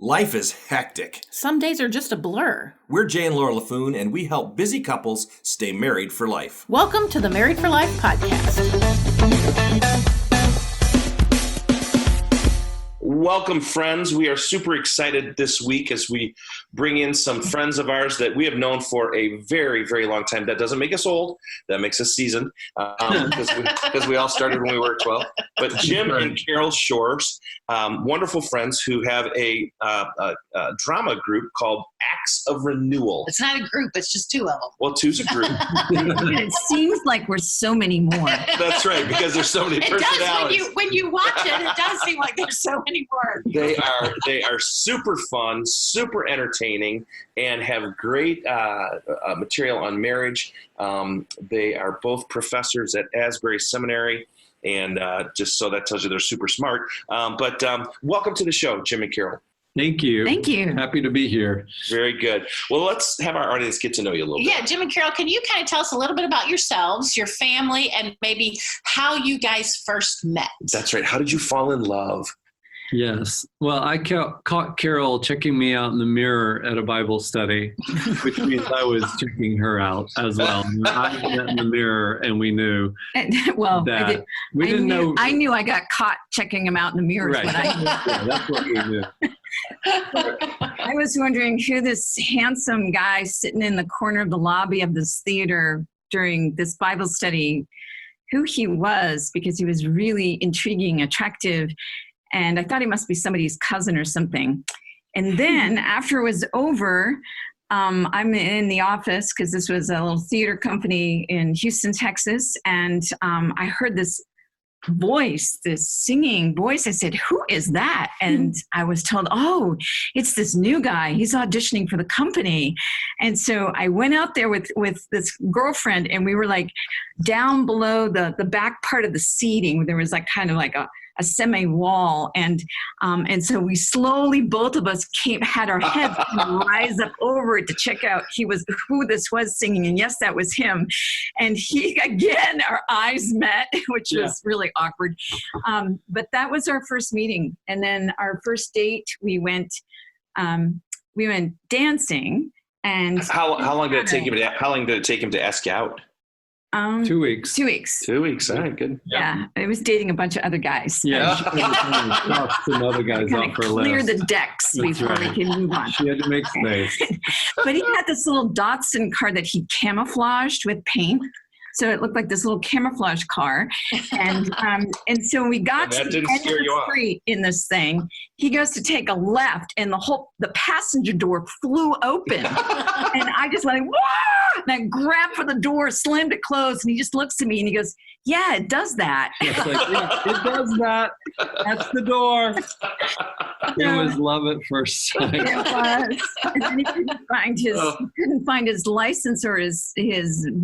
Life is hectic. Some days are just a blur. We're Jay and Laura LaFoon, and we help busy couples stay married for life. Welcome to the Married for Life podcast. Welcome, friends. We are super excited this week as we bring in some friends of ours that we have known for a very, very long time. That doesn't make us old. That makes us seasoned because we all started when we were 12. But Jim and Carol Shores, wonderful friends who have a drama group called Acts of Renewal. It's not a group. It's just two of them. Well, two's a group. It seems like we're so many more. That's right, because there's so many personalities. It does when you watch it. It does seem like there's so many more. They are super fun, super entertaining, and have great material on marriage. They are both professors at Asbury Seminary, and just so that tells you they're super smart. But welcome to the show, Jim and Carol. Thank you. Thank you. Happy to be here. Very good. Well, let's have our audience get to know you a little bit. Yeah, Jim and Carol, can you kind of tell us a little bit about yourselves, your family, and maybe how you guys first met? That's right. How did you fall in love? Yes. Well, I caught Carol checking me out in the mirror at a Bible study, which means I was checking her out as well. I met in the mirror, and we knew Well, that I knew I got caught checking him out in the mirror. Right. But Yeah, that's what we knew. I was wondering who this handsome guy sitting in the corner of the lobby of this theater during this Bible study, who he was, because he was really intriguing, attractive. And I thought he must be somebody's cousin or something. And then after it was over, I'm in the office because this was a little theater company in Houston, Texas. And I heard this voice, this singing voice. I said, "Who is that?" And I was told, "Oh, it's this new guy. He's auditioning for the company." And so I went out there with this girlfriend, and we were like down below the back part of the seating. There was like kind of like a semi-wall, and so we slowly, both of us had our heads rise up over it to check out who this was singing, and yes, that was him. And he, again, our eyes met, which was really awkward. But that was our first meeting, and then our first date, we went dancing. And how long did it take him to? How long did it take him to ask you out? 2 weeks. 2 weeks. 2 weeks. All right, good. Yeah, I was dating a bunch of other guys. Yeah. Some other guys off her list. Clear the decks before we can move on. She had to make space. But he had this little Datsun car that he camouflaged with paint. So it looked like this little camouflage car. And so we got to the end of the street in this thing. He goes to take a left, and the passenger door flew open. And I just went, "Whoa!" And I grabbed for the door, slammed it closed, and he just looks at me and he goes, "Yeah, it does that." It's like, it does that. That's the door. It was love at first sight. It was. And then he couldn't find his license or his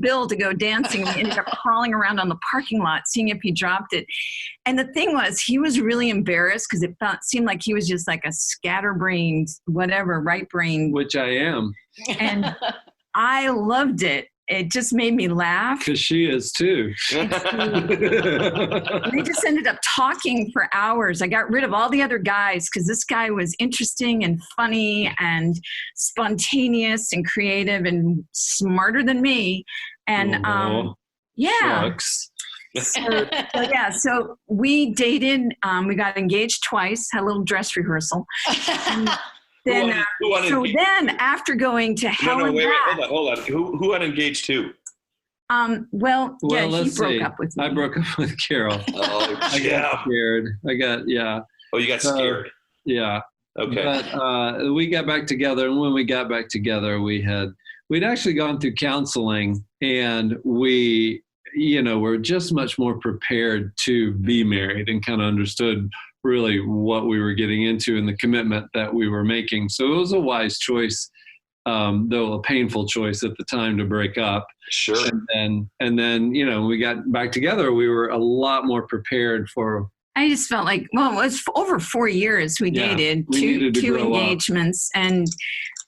bill to go dancing. We ended up crawling around on the parking lot, seeing if he dropped it. And the thing was, he was really embarrassed because it seemed like he was just like a scatterbrained, whatever, right-brained. Which I am. And I loved it. It just made me laugh. Because she is too. We just ended up talking for hours. I got rid of all the other guys because this guy was interesting and funny and spontaneous and creative and smarter than me. And Shucks. So we dated. We got engaged twice. Had a little dress rehearsal. And then after going to hell and back. Hold on. Who got engaged to? He broke up with me. I broke up with Carol. Oh, I got scared. Oh, you got scared? Yeah. Okay. But we got back together, and when we got back together, we'd actually gone through counseling, and we, were just much more prepared to be married and kind of understood really what we were getting into and the commitment that we were making. So it was a wise choice, though a painful choice at the time to break up. Sure. And then, when we got back together, we were a lot more prepared for. I just felt like, it was over 4 years we dated, we two engagements. And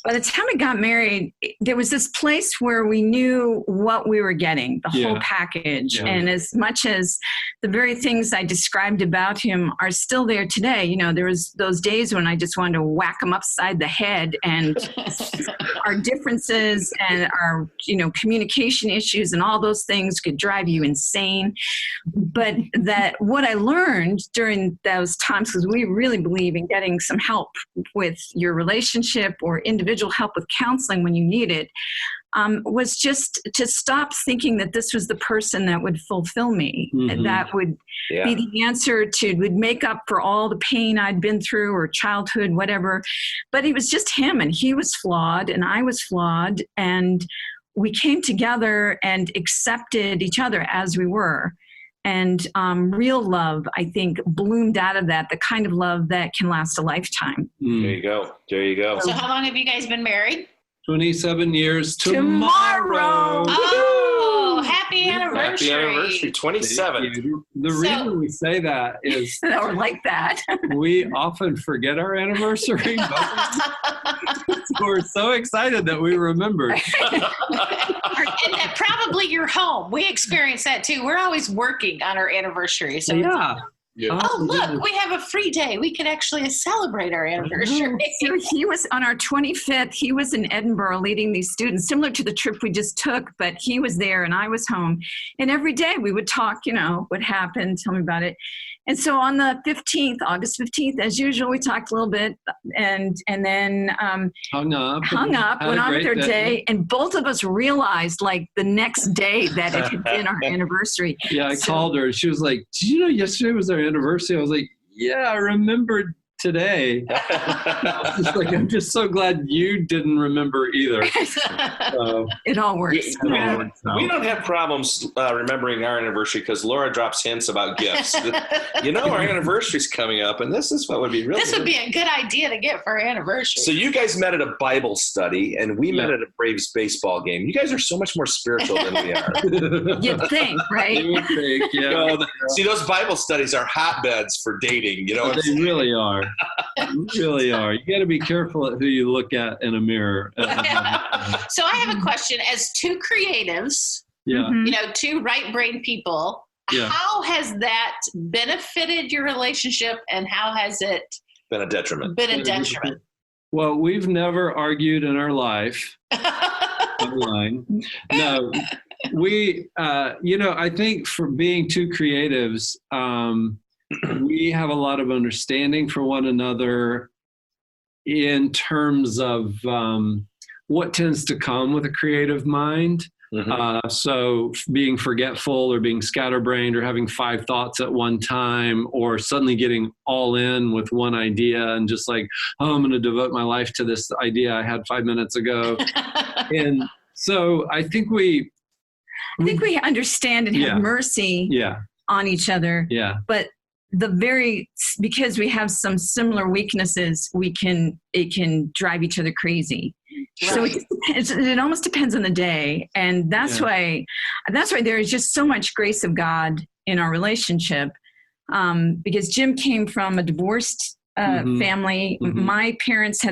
by the time we got married, there was this place where we knew what we were getting, the whole package. Yeah. And as much as the very things I described about him are still there today, you know, there was those days when I just wanted to whack him upside the head, and our differences and our, you know, communication issues and all those things could drive you insane. But that what I learned during those times, because we really believe in getting some help with your relationship or individual help with counseling when you need it, was just to stop thinking that this was the person that would fulfill me, that would be the answer would make up for all the pain I'd been through or childhood, whatever. But it was just him, and he was flawed and I was flawed. And we came together and accepted each other as we were. And real love, I think, bloomed out of that, the kind of love that can last a lifetime. There you go. There you go. So how long have you guys been married? 27 years tomorrow. Oh, happy anniversary. Happy anniversary, 27. The reason we say that is Or like that. we often forget our anniversary. We're so excited that we remembered. And that probably you're home. We experience that too. We're always working on our anniversary. So Yeah. oh, look, we have a free day. We could actually celebrate our anniversary. So he was on our 25th. He was in Edinburgh leading these students, similar to the trip we just took, but he was there and I was home. And every day we would talk, you know, what happened, tell me about it. And so on the 15th, August 15th, as usual, we talked a little bit and then Hung up, went on with our day. And both of us realized like the next day that it had been our anniversary. Yeah, I called her. She was like, "Did you know yesterday was our anniversary?" I was like, "Yeah, I remembered today." I was just like, I'm just so glad you didn't remember either. It all works. We don't have problems remembering our anniversary because Laura drops hints about gifts. You know, our anniversary's coming up, and this is what would be really This would be a good idea to get for our anniversary. So you guys met at a Bible study, and we met at a Braves baseball game. You guys are so much more spiritual than we are. You'd think, right? You would think, yeah. You know, see, those Bible studies are hotbeds for dating. You know, They really are. They really are. You got to be careful at who you look at in a mirror. So I have a question. As two creatives, Yeah. you know, two right-brain people, Yeah. how has that benefited your relationship and how has it been a detriment. been a detriment? Well, we've never argued in our life. Online. No, we, you know, I think for being two creatives, we have a lot of understanding for one another in terms of what tends to come with a creative mind. So being forgetful or being scatterbrained or having 5 thoughts at one time or suddenly getting all in with one idea and just like, oh, I'm going to devote my life to this idea I had 5 minutes ago. And so I think we understand and have mercy on each other. Yeah. But because we have some similar weaknesses, it can drive each other crazy. Right. So it almost depends on the day. And that's why there is just so much grace of God in our relationship. Because Jim came from a divorced family. My parents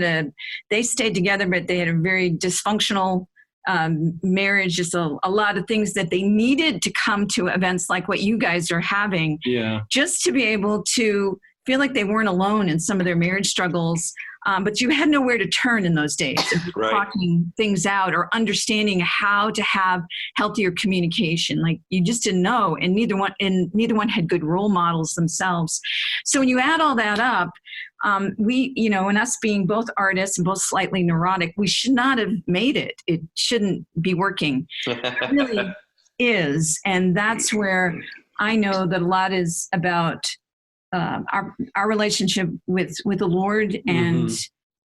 they stayed together, but they had a very dysfunctional marriage, just a lot of things that they needed to come to events like what you guys are having, just to be able to feel like they weren't alone in some of their marriage struggles. But you had nowhere to turn in those days. Talking things out or understanding how to have healthier communication. Like you just didn't know, and neither one had good role models themselves. So when you add all that up, we, you know, and us being both artists and both slightly neurotic, we should not have made it. It shouldn't be working. It really is. And that's where I know that a lot is about our relationship with the Lord and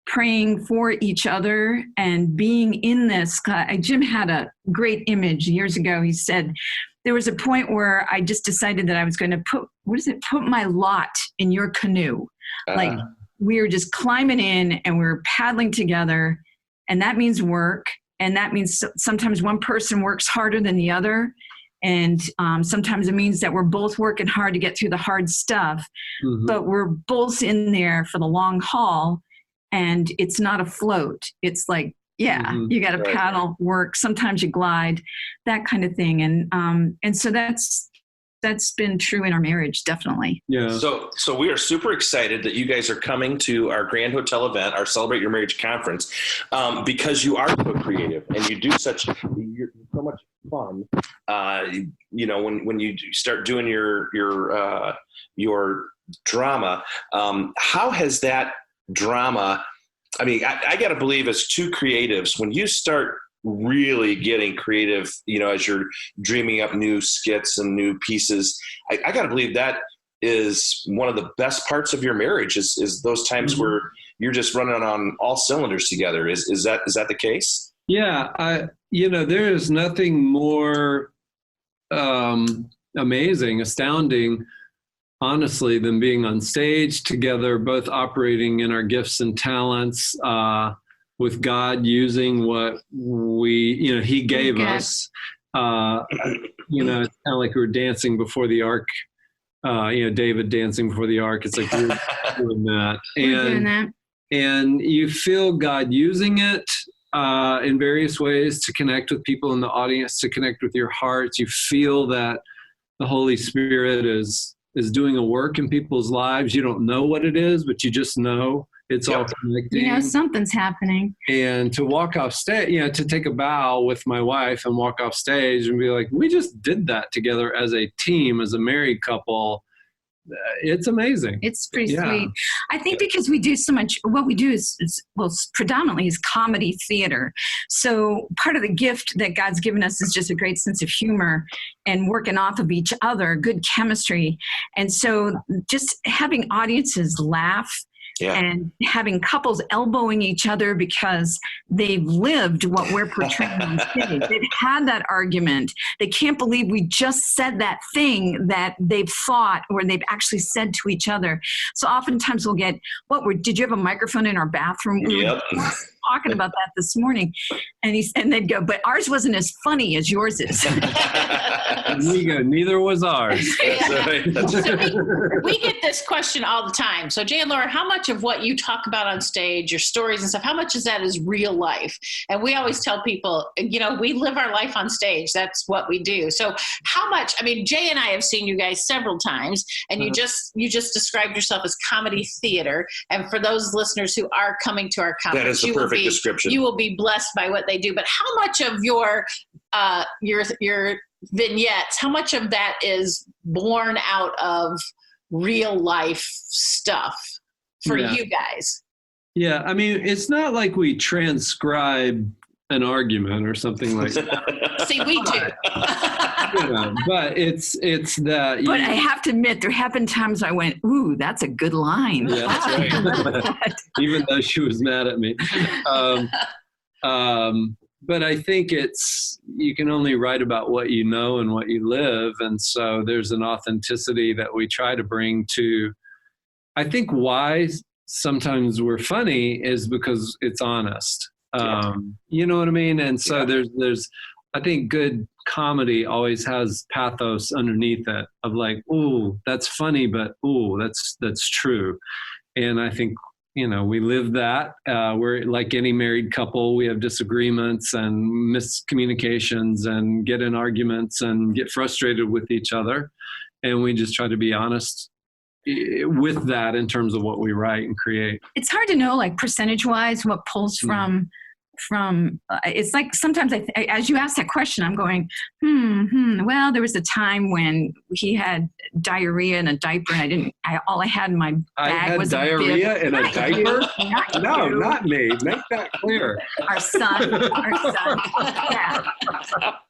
praying for each other and being in this. Jim had a great image years ago. He said, there was a point where I just decided that I was going to put my lot in your canoe. Like we were just climbing in and we were paddling together, and that means work. And that means sometimes one person works harder than the other. And sometimes it means that we're both working hard to get through the hard stuff, but we're both in there for the long haul. and it's not afloat. It's like, you got to Right. paddle, work. Sometimes you glide, that kind of thing. And so that's been true in our marriage, definitely. Yeah. So we are super excited that you guys are coming to our Grand Hotel event, our Celebrate Your Marriage conference, because you are so creative and you do you're so much fun. When you start doing your drama, how has that drama? I mean, I got to believe as two creatives, when you start really getting creative, as you're dreaming up new skits and new pieces, I got to believe that is one of the best parts of your marriage is those times where you're just running on all cylinders together. Is that the case? Yeah. There is nothing more amazing, astounding, honestly, than being on stage together, both operating in our gifts and talents, with God using what He gave us. It's kind of like we were dancing before the ark. David dancing before the ark. It's like we're doing that, and you feel God using it in various ways to connect with people in the audience, to connect with your hearts. You feel that the Holy Spirit is doing a work in people's lives. You don't know what it is, but you just know it's all connecting. Something's happening. And to walk off stage, to take a bow with my wife and walk off stage and be like, we just did that together as a team, as a married couple. It's amazing. It's pretty sweet. I think because we do so much, what we do is predominantly is comedy theater. So part of the gift that God's given us is just a great sense of humor and working off of each other, good chemistry. And so just having audiences laugh and having couples elbowing each other because they've lived what we're portraying on stage. They've had that argument. They can't believe we just said that thing that they've thought or they've actually said to each other. So oftentimes we'll get, did you have a microphone in our bathroom? We were talking about that this morning. And they'd go, but ours wasn't as funny as yours is. And we go, neither was ours. We get this question all the time. So Jay and Laura, how much of what you talk about on stage, your stories and stuff, how much of that is real life? And we always tell people, we live our life on stage. That's what we do. So how much, Jay and I have seen you guys several times, and you just described yourself as comedy theater. And for those listeners who are coming to our conference, that is the perfect description. You will be blessed by what they do. But how much of your vignettes, how much of that is born out of real life stuff for you guys? Yeah, it's not like we transcribe an argument or something like that. See, we do. But it's that. But I have to admit, there have been times I went, "Ooh, that's a good line." Yeah, that's right. Even though she was mad at me. But I think you can only write about what you know and what you live. And so there's an authenticity that we try to bring to, I think why sometimes we're funny is because it's honest. You know what I mean? And so there's, I think good comedy always has pathos underneath it of like, ooh, that's funny, but ooh, that's true. And I think, we live that. We're like any married couple. We have disagreements and miscommunications and get in arguments and get frustrated with each other. And we just try to be honest with that in terms of what we write and create. It's hard to know, like percentage-wise, what pulls from it's like sometimes as you ask that question, I'm going, well, there was a time when he had diarrhea in a diaper and all I had in my bag was diarrhea in a diaper? No, you. Not me. Make that clear. Our son.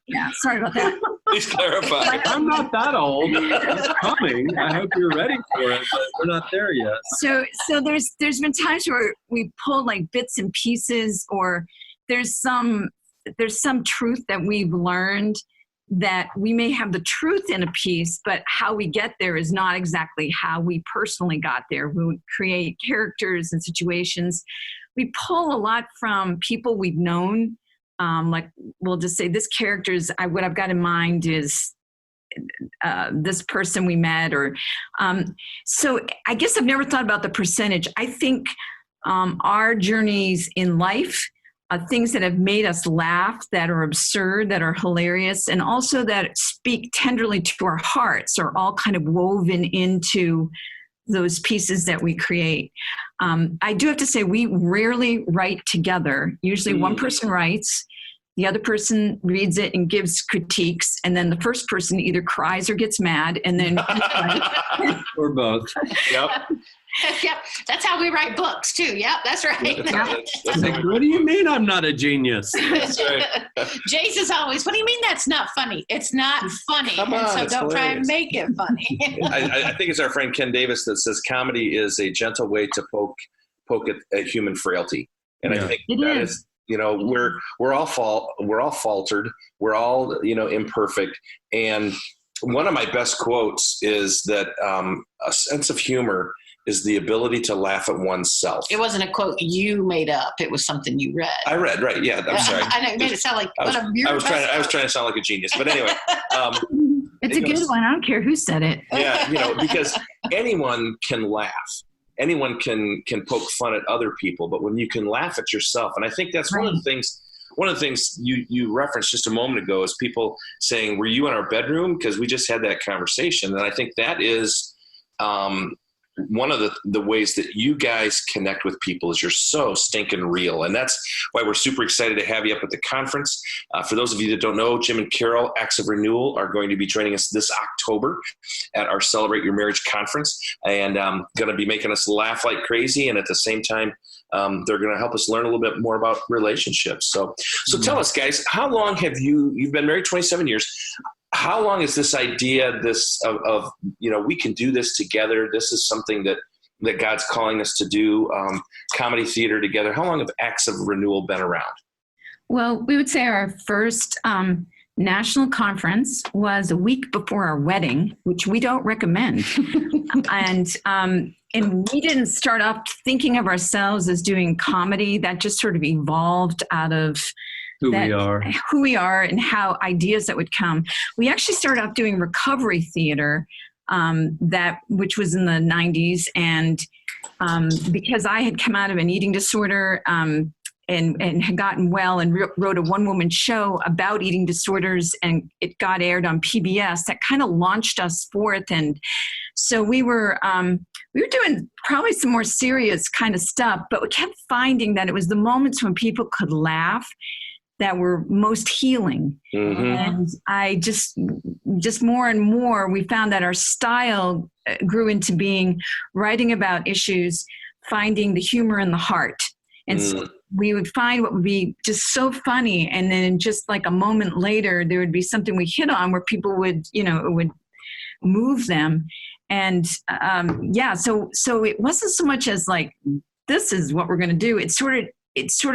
Yeah, sorry about that. Please clarify. I'm not that old. It's coming. I hope you're ready for it, but we're not there yet. So there's been times where we pull like bits and pieces, or there's some truth that we've learned that we may have the truth in a piece, but how we get there is not exactly how we personally got there. We create characters and situations. We pull a lot from people we've known. Like we'll just say this character's, what I've got in mind is this person we met, or so I guess I've never thought about the percentage. I think our journeys in life, things that have made us laugh, that are absurd, that are hilarious, and also that speak tenderly to our hearts are all kind of woven into those pieces that we create. I do have to say, we rarely write together. Usually one person writes, the other person reads it and gives critiques, and then the first person either cries or gets mad, and then or both. Yep. Yep, that's how we write books too. Yep, that's right. That's Like, what do you mean I'm not a genius? That's right. Jace is always, what do you mean that's not funny? It's not funny. Come And on, so it's don't try and hilarious. make it funny. I think it's our friend Ken Davis that says comedy is a gentle way to poke at human frailty, and I think It that is. is, we're all faltered, we're all imperfect, and one of my best quotes is that a sense of humor is the ability to laugh at oneself. It wasn't a quote you made up. It was something you read. I read, right? Yeah, I'm sorry. I know, it made it sound like one of your I was best trying to sound like a genius, but anyway. It's a good one. I don't care who said it. Yeah, because anyone can laugh. Anyone can poke fun at other people, but when you can laugh at yourself, and I think that's one of the things you referenced just a moment ago is people saying, "Were you in our bedroom?" Because we just had that conversation, and I think that is one of the ways that you guys connect with people is you're so stinking real. And that's why we're super excited to have you up at the conference. For those of you that don't know, Jim and Carol, Acts of Renewal, are going to be joining us this October at our Celebrate Your Marriage conference, and going to be making us laugh like crazy. And at the same time, they're going to help us learn a little bit more about relationships. So tell us, guys, how long have you've been married 27 years. How long is this idea of we can do this together? This is something that God's calling us to do, comedy theater together. How long have Acts of Renewal been around? Well, we would say our first national conference was a week before our wedding, which we don't recommend. And we didn't start off thinking of ourselves as doing comedy. That just sort of evolved out of who we are and how ideas that would come. We actually started off doing recovery theater, which was in the 90s. And because I had come out of an eating disorder and had gotten well and wrote a one-woman show about eating disorders, and it got aired on PBS, that kind of launched us forth. And so we were doing probably some more serious kind of stuff, but we kept finding that it was the moments when people could laugh that were most healing. Mm-hmm. And I just more and more, we found that our style grew into being writing about issues, finding the humor in the heart. And so we would find what would be just so funny. And then just like a moment later, there would be something we hit on where people would, it would move them. And so it wasn't so much as like, this is what we're going to do. It sort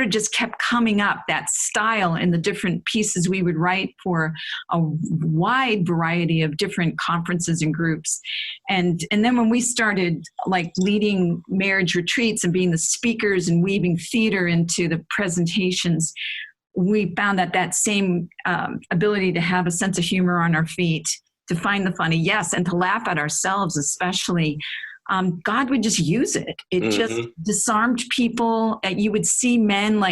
of just kept coming up, that style in the different pieces we would write for a wide variety of different conferences and groups. And then when we started like leading marriage retreats and being the speakers and weaving theater into the presentations, we found that same ability to have a sense of humor on our feet, to find the funny, yes, and to laugh at ourselves especially. God would just use it. It just disarmed people. You would see men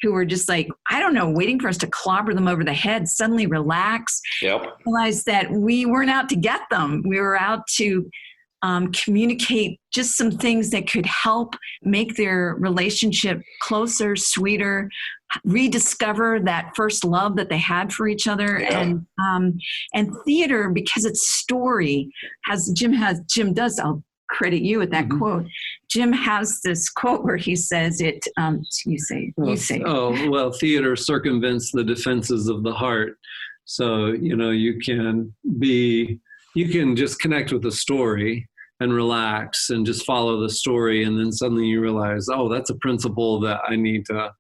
who were just I don't know, waiting for us to clobber them over the head, suddenly relax, realize that we weren't out to get them. We were out to communicate just some things that could help make their relationship closer, sweeter, rediscover that first love that they had for each other. Yeah. And theater, because it's story, Jim does, I'll credit you with that quote. Jim has this quote where he says it, you say. Oh, well, theater circumvents the defenses of the heart. So, you can just connect with the story and relax and just follow the story. And then suddenly you realize, oh, that's a principle that I need to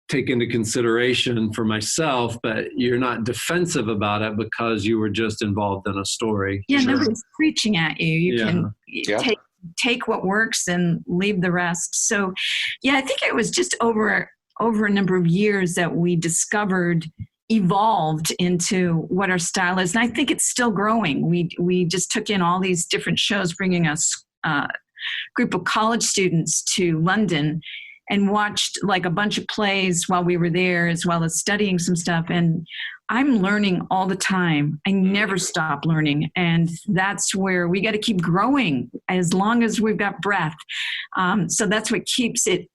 take into consideration for myself, but you're not defensive about it because you were just involved in a story. Yeah, nobody's preaching at you. You can take what works and leave the rest. So, yeah, I think it was just over a number of years that we evolved into what our style is. And I think it's still growing. We just took in all these different shows, bringing us group of college students to London and watched like a bunch of plays while we were there, as well as studying some stuff. And I'm learning all the time. I never stop learning. And that's where we got to keep growing as long as we've got breath. So that's what keeps it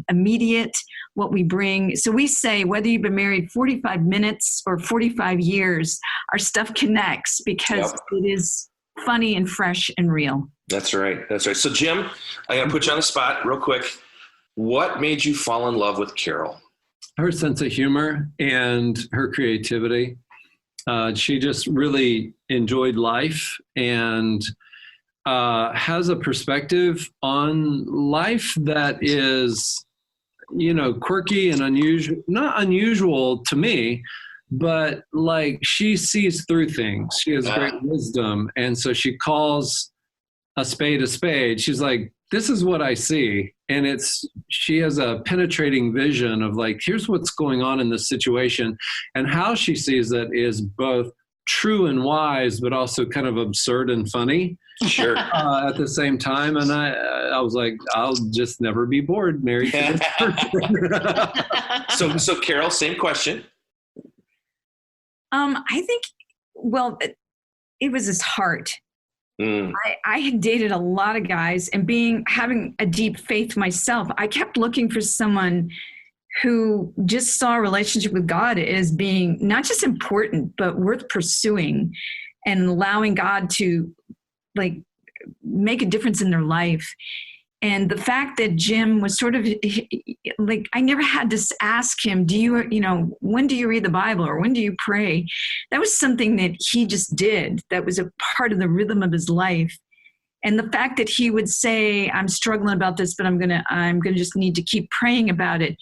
immediate, what we bring. So we say, whether you've been married 45 minutes or 45 years, our stuff connects because it is funny and fresh and real. That's right. That's right. So Jim, I got to put you on the spot real quick. What made you fall in love with Carol? Her sense of humor and her creativity. She just really enjoyed life and has a perspective on life that is, quirky and unusual, not unusual to me, but like she sees through things. She has great wisdom. And so she calls a spade a spade. She's like, this is what I see. And she has a penetrating vision of like, here's what's going on in this situation. And how she sees it is both true and wise, but also kind of absurd and funny. Sure. At the same time. And I was like, I'll just never be bored married to this person. So Carol, same question. I think, it was his heart. I had dated a lot of guys, and having a deep faith myself, I kept looking for someone who just saw a relationship with God as being not just important, but worth pursuing and allowing God to like make a difference in their life. And the fact that Jim was sort of like, I never had to ask him, when do you read the Bible or when do you pray? That was something that he just did. That was a part of the rhythm of his life. And the fact that he would say, I'm struggling about this, but I'm gonna just need to keep praying about it.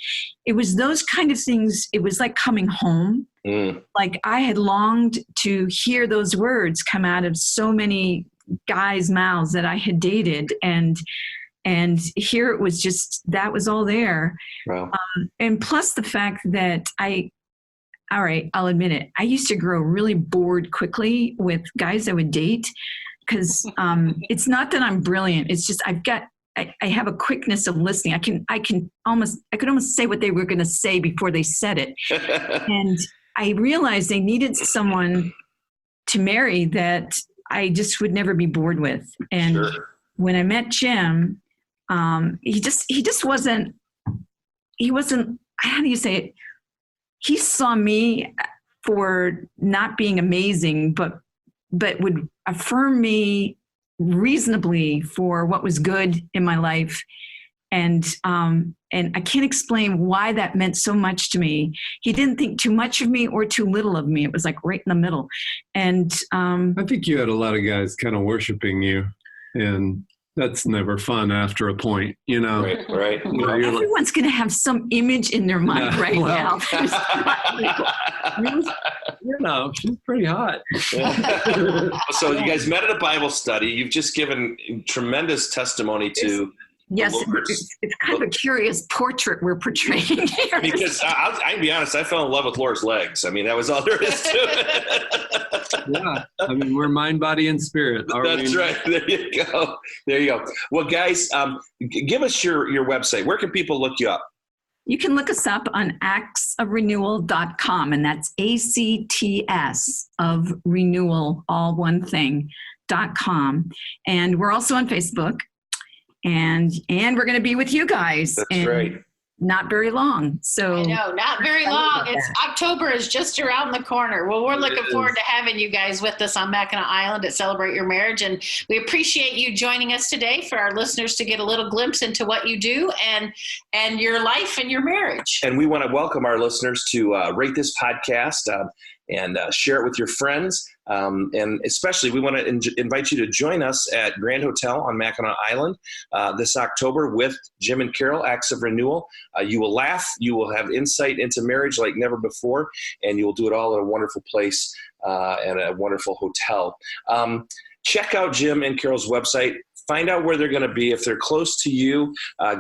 It was those kind of things. It was like coming home. Like I had longed to hear those words come out of so many guys' mouths that I had dated. And here it was just, that was all there. Wow. And plus the fact that I'll admit it. I used to grow really bored quickly with guys I would date because it's not that I'm brilliant. It's just I have a quickness of listening. I could almost say what they were going to say before they said it. And I realized they needed someone to marry that I just would never be bored with. And when I met Jim, he wasn't, how do you say it? He saw me for not being amazing, but would affirm me reasonably for what was good in my life. And I can't explain why that meant so much to me. He didn't think too much of me or too little of me. It was like right in the middle. And I think you had a lot of guys kind of worshiping you, and that's never fun after a point, Right. Everyone's going to have some image in their mind now. She's pretty hot. So you guys met at a Bible study. You've just given tremendous testimony to. Yes, it's kind of a curious portrait we're portraying here. Because I can be honest, I fell in love with Laura's legs. I mean, that was all there is to it. Yeah, I mean, we're mind, body, and spirit. That's right. There you go. Well, guys, give us your website. Where can people look you up? You can look us up on actsofrenewal.com, and that's ACTS of renewal, all one thing, .com. And we're also on Facebook. And we're going to be with you guys. That's right. Not very long. So I know, not very long. October is just around the corner. Well, we're looking forward to having you guys with us on Mackinac Island at Celebrate Your Marriage. And we appreciate you joining us today for our listeners to get a little glimpse into what you do and your life and your marriage. And we want to welcome our listeners to rate this podcast and share it with your friends. And especially, we want to invite you to join us at Grand Hotel on Mackinac Island this October with Jim and Carol, Acts of Renewal. You will laugh. You will have insight into marriage like never before, and you will do it all at a wonderful place and a wonderful hotel. Check out Jim and Carol's website. Find out where they're going to be. If they're close to you,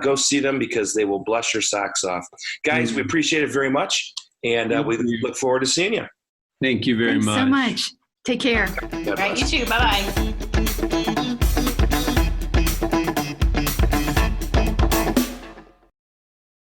go see them because they will bless your socks off. Guys, we appreciate it very much, and we look forward to seeing you. Thank you very much. Thanks so much. Take care. All right, you too. Bye-bye.